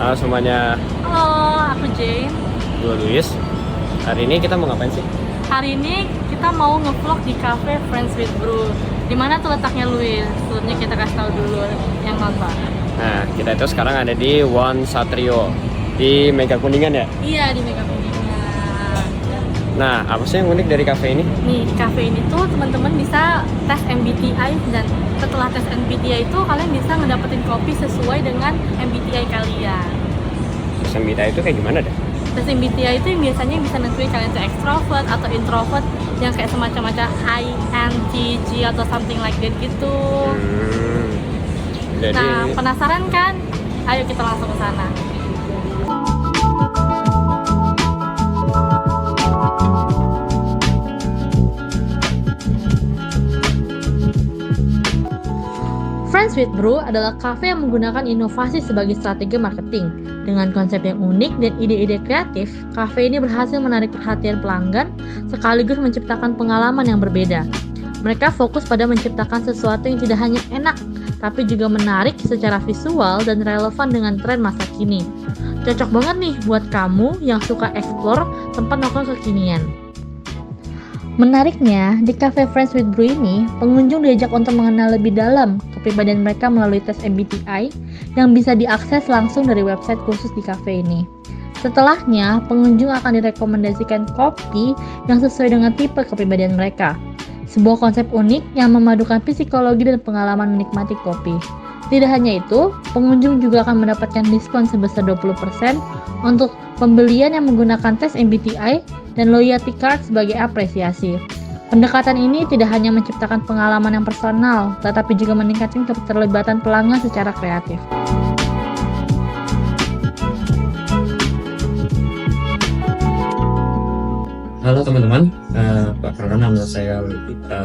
Halo semuanya, Halo, aku Jane. gue Luis. Hari ini kita mau ngapain sih? Hari ini kita mau ngevlog di cafe Friends with Brew. Di mana tuh letaknya, Luis? Sebelumnya kita kasih tahu dulu yang nonton. Nah, kita itu sekarang ada di One Satrio di Mega Kuningan ya. Iya, di Mega Kuningan. Nah, apa sih yang unik dari cafe ini? Nih, di cafe ini tuh teman-teman bisa tes MBTI, dan setelah tes MBTI itu kalian bisa ngedapetin kopi sesuai dengan MBTI kalian. Terus MBTI itu kayak gimana deh? Tes MBTI itu yang biasanya bisa nentuin kalian itu extrovert atau introvert, yang kayak semacam-macam INTJ atau something like that gitu. Jadi, Nah, penasaran kan? Ayo kita langsung ke sana. Friends with Brew adalah kafe yang menggunakan inovasi sebagai strategi marketing. Dengan konsep yang unik dan ide-ide kreatif, kafe ini berhasil menarik perhatian pelanggan sekaligus menciptakan pengalaman yang berbeda. Mereka fokus pada menciptakan sesuatu yang tidak hanya enak, tapi juga menarik secara visual dan relevan dengan tren masa kini. Cocok banget nih buat kamu yang suka explore tempat nongkrong kekinian. Menariknya, di Cafe Friends with Brew ini, pengunjung diajak untuk mengenal lebih dalam kepribadian mereka melalui tes MBTI yang bisa diakses langsung dari website khusus di cafe ini. Setelahnya, pengunjung akan direkomendasikan kopi yang sesuai dengan tipe kepribadian mereka. Sebuah konsep unik yang memadukan psikologi dan pengalaman menikmati kopi. Tidak hanya itu, pengunjung juga akan mendapatkan diskon sebesar 20% untuk pembelian yang menggunakan tes MBTI dan loyalty card sebagai apresiasi. Pendekatan ini tidak hanya menciptakan pengalaman yang personal, tetapi juga meningkatkan keterlibatan pelanggan secara kreatif. halo teman-teman, perkenalkan nama saya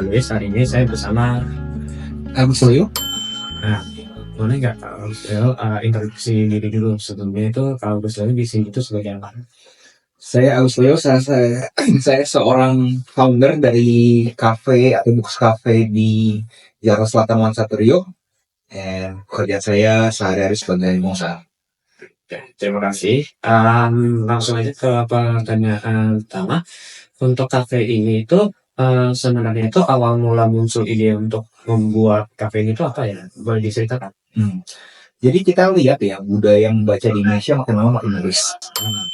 Luis. Hari ini saya bersama Agus Leo. Nah, boleh nggak kalau Leo introduksi diri dulu? Sebelumnya itu kalau Gus Leo di sini itu sebagai apa? Saya Agus Leo. Saya seorang founder dari kafe atau box cafe di Jakarta Selatan One Satrio. Dan pekerjaan saya sehari-hari sebagai pengusaha. Oke, terima kasih. Langsung aja ke pertanyaan pertama. Untuk kafe ini itu sebenarnya itu awal mula muncul ide untuk membuat kafe ini itu apa ya? Boleh diceritakan? Jadi kita lihat ya, budaya yang membaca di Indonesia makin lama makin bagus.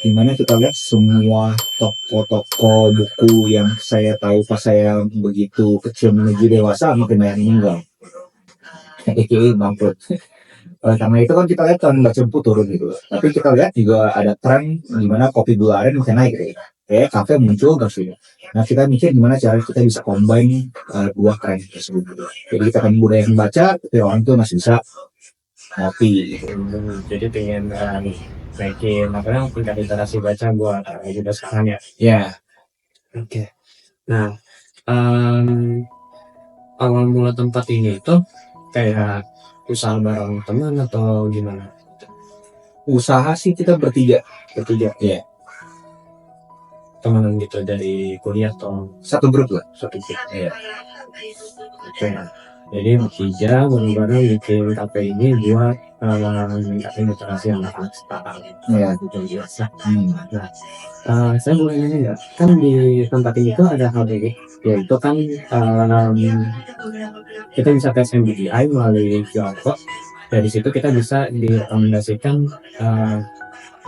Dimana kita lihat semua toko-toko buku yang saya tahu pas saya begitu kecil menuju dewasa makin banyak yang meninggal. Itu bangkrut. Karena itu kan kita lihat kan baca buku turun gitu. Tapi kita lihat juga ada tren di mana kopi gula aren makin naik gitu. Kayak kafe muncul terus gitu. Nah kita mikir gimana cara kita bisa combine dua tren tersebut. Jadi kita kan budaya yang membaca, tapi orang tuh masih bisa ngopi. Jadi pengen naikin apa yang tingkat literasi baca buat juga sekarang ya. Ya, Oke. Nah, awal mula tempat ini itu kayak usaha bareng teman atau gimana? usaha sih kita bertiga. Ya, Temenan gitu dari kuliah atau satu grup lah. suatu grup? Iya. Oke. Jadi bertiga bareng-bareng bikin kafe ini buat meningkatkan literasi anak-anak sekarang. Iya. Gitu biasa. Saya boleh nanya ya, kan di tempat ini tuh ada hal ini, yaitu kan kita bisa tes MBTI melalui QR code. Dari situ kita bisa direkomendasikan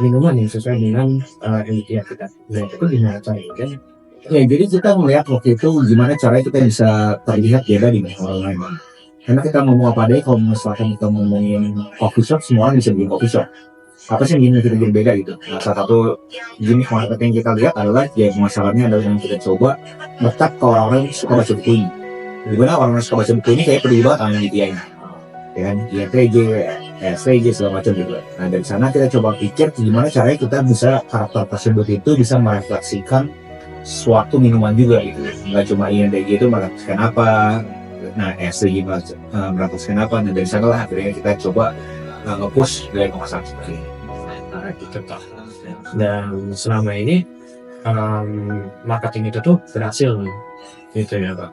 minuman yang sesuai dengan MBTI kita. Nah, itu gimana caranya? Ya, jadi kita melihat waktu itu gimana caranya kita bisa terlihat beda di orang lain. Karena kita ngomong apa deh, kalau misalkan kita ngomongin coffee shop, semua orang bisa bikin coffee shop. Apa sih yang kita berbeda gitu? Nah, salah satu jenis marketing yang kita lihat adalah, ya masalahnya adalah yang kita coba letak ke orang-orang yang suka baca buku ini. Dimana orang-orang suka baca buku ini kayak peduli banget sama MBTI-nya. Ya kan, INTJ, STJ, segala macam gitu. Nah, dari sana kita coba pikir gimana caranya kita bisa karakter tersebut itu bisa merefleksikan suatu minuman juga gitu. Nggak cuma INTJ itu merefleksikan apa, nah STJ merefleksikan apa. Nah, dari sana lah akhirnya kita coba nge-push dari pemasaran seperti ini. Nah, gitu toh. Dan selama ini marketing itu tuh berhasil gitu ya Pak.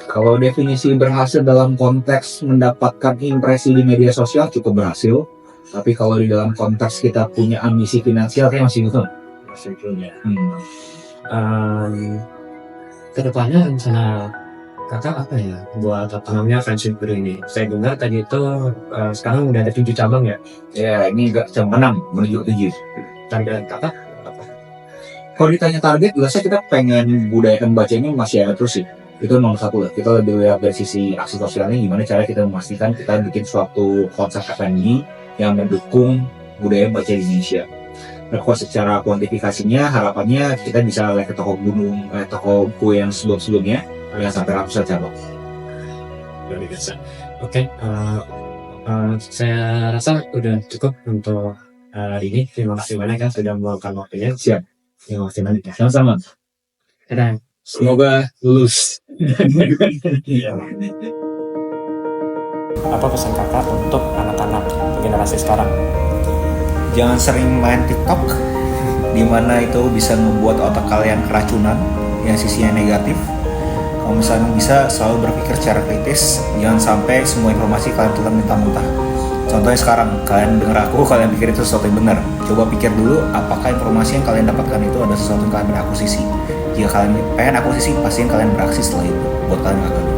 Kalau definisi berhasil dalam konteks mendapatkan impresi di media sosial cukup berhasil. Tapi kalau di dalam konteks kita punya ambisi finansial, kayak masih gitu. Masih belum ya. Kedepannya rencana kakak apa ya buat apa namanya Friendship Brew ini? Saya dengar tadi itu sekarang udah ada 7 cabang ya. Ya, ini enggak jam 6 menuju 7. Target kakak apa? Kalau ditanya target, jelasnya kita pengen budayakan baca ini masih ada terus sih. Itu nomor satu lah. Kita lebih lihat dari sisi aksi sosialnya, gimana cara kita memastikan kita bikin suatu konsep F&B yang mendukung budaya baca di Indonesia. Nah, kalau secara kuantifikasinya, harapannya kita bisa lihat ke toko toko buku yang sebelum-sebelumnya, yang sampai ratusan cabang. Luar biasa. Oke, saya rasa udah cukup untuk hari ini. Terima kasih banyak ya sudah meluangkan waktunya. Siap. Terima kasih banyak ya. Sama-sama. Dadah. Semoga lulus. Apa pesan kakak untuk anak-anak generasi sekarang? Jangan sering main TikTok, dimana itu bisa membuat otak kalian keracunan, yang sisinya negatif. Kalau misalnya bisa selalu berpikir secara kritis, jangan sampai semua informasi kalian telan mentah-mentah. Contohnya sekarang, kalian dengar aku, kalian pikir itu sesuatu yang benar. Coba pikir dulu, apakah informasi yang kalian dapatkan itu ada sesuatu yang kalian berakuisisi. Jika kalian pengen akuisisi, pastiin kalian beraksi setelah itu, buat kalian gak gagal.